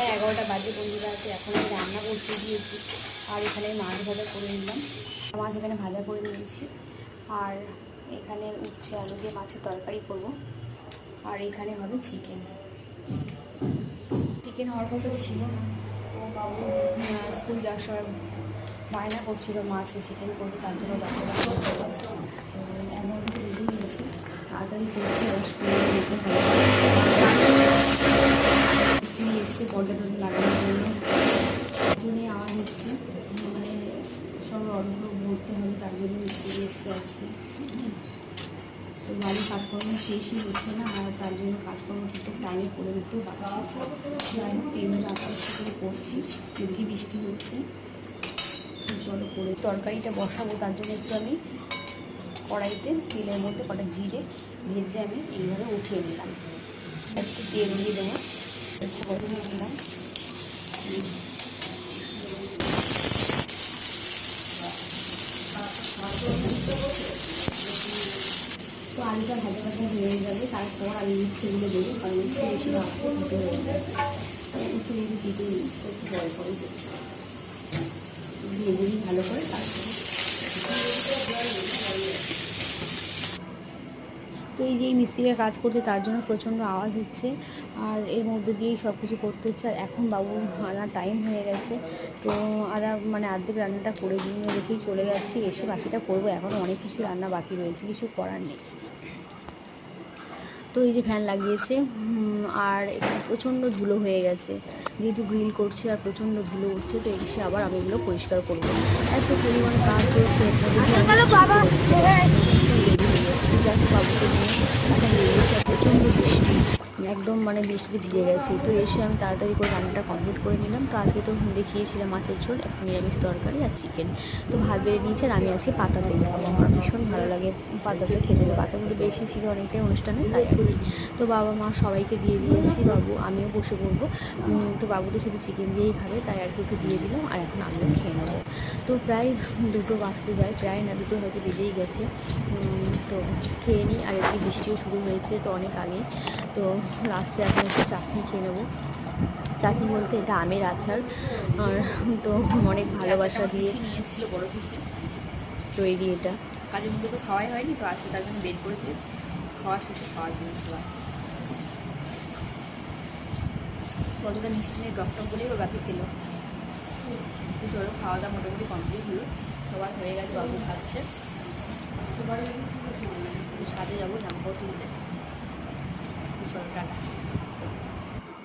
প্রায় 11টা বাজে বন্ধুরা। তো এখন আমি রান্না করতে দিয়েছি, আর এখানে মাছ ভাজা করে নিলাম। মাছ এখানে ভাজা করে নিয়েছি, আর এখানে উচ্ছে আলু দিয়ে মাছের তরকারি করব, আর এখানে হবে চিকেন। চিকেন হওয়ার কথা ছিল না, ও বাবু স্কুল যাওয়ার সময় বায়না করছিল মাছে চিকেন করবে, তার জন্য এমন রেডি হয়েছে, তাড়াতাড়ি করছে আর স্কুলে যেতে হবে। স্ত্রী এসছে পর্দা টর্দা লাগানোর জন্যই আওয়াজ হচ্ছে, মানে সব রডগুলো ভরতে হবে, তার জন্য স্ত্রী এসছে আজকে। তো বাড়ির কাজকর্ম শেষই হচ্ছে না, আর তার জন্য কাজকর্ম ঠিকঠাক টাইমে করে দিতেও পারছি। যাই হোক এইভাবে আস্তে আস্তে করে করছি, যদি বৃষ্টি হচ্ছে। চলো করে তরকারিটা বসাবো, তার জন্য একটু আমি কড়াইতে তেলের মধ্যে কটা জিরে ভেজে আমি এইভাবে উঠিয়ে নিলাম। একটু তেল দিয়ে দেবো, একটু গরম দিলাম। তো আলুটা ভাজা ভাজা হয়ে যাবে, তারপর আমি উচ্ছেগুলো দেবো, কারণ উচ্ছে বেশি ভাজতে দিতে হয়ে যায়। উচ্ছে যদি দিতে নিচ্ছে একটু বড় করে দিয়ে দিই ভালো করে। তারপরে তো এই যে মিস্ত্রিরা কাজ করছে, তার জন্য প্রচণ্ড আওয়াজ হচ্ছে, আর এর মধ্যে দিয়েই সব কিছু করতে হচ্ছে। আর এখন বাবু আনার টাইম হয়ে গেছে, তো অর্ধেক রান্নাটা করে দিয়ে রেখেই চলে যাচ্ছি, এসে বাকিটা করবো। এখনও অনেক কিছু রান্না বাকি রয়েছে, কিছু করার নেই। তো এই যে ফ্যান লাগিয়েছে, আর এখানে প্রচণ্ড ধুলো হয়ে গেছে, যেহেতু গ্রিল করছে আর প্রচণ্ড ধুলো উঠছে, তো এসে আবার আমি এগুলো পরিষ্কার করবো। এত পরিমাণ কাজ চলছে, বাবুকে নিয়ে এখন বেরিয়েছে, প্রচণ্ড বৃষ্টি, একদম মানে বৃষ্টিতে ভিজে গেছি। তো এসে আমি তাড়াতাড়ি করে রান্নাটা কমপ্লিট করে নিলাম। তো আজকে তো দেখিয়েছিলাম মাছের ঝোল, একটা নিরামিষ তরকারি আর চিকেন। তো ভাত বেড়ে নিয়েছে, আর আমি আজকে পাতা তেল খাবো, আমার ভীষণ ভালো লাগে পাতাতে খেতে। পাতাগুলো বেশি ছিল অনেকটাই অনুষ্ঠানে, তাই আর কি। তো বাবা মা সবাইকে দিয়ে দিয়েছি, বাবু আমিও বসে পড়বো। তো বাবু তো শুধু চিকেন দিয়েই খাবে, তাই আর কি একটু দিয়ে দিলাম, আর এখন আমিও খেয়ে নেবো। তো প্রায় 2টো বাজতে যায়, প্রায় না 2টো হয়তো বেজেই গেছে। তো খেয়ে নিই, আর একটু বৃষ্টিও শুরু হয়েছে তো অনেক আগে। তো লাস্টে এখন একটু চাটনি খেয়ে নেবো। চাটনি বলতে এটা আমের আচার, আর তো অনেক ভালোবাসা দিয়ে নিয়ে এসেছিলো বড় পিসে তৈরি। এটা কাজের মধ্যে তো খাওয়াই হয়নি, তো আজকে তার জন্য বের করেছে, খাওয়া শেষে খাওয়ার জন্য সবাই। কতটা মিষ্টি নিয়ে টক টক বলেই ওর বাকি খেলো। তো চলো খাওয়া দাওয়া মোটামুটি কমপ্লিট হলো, সবার হয়ে গেছে, বাবু খাচ্ছে। ছাদে যাবো জামাকাপড় তুলতে। চলো টাটা।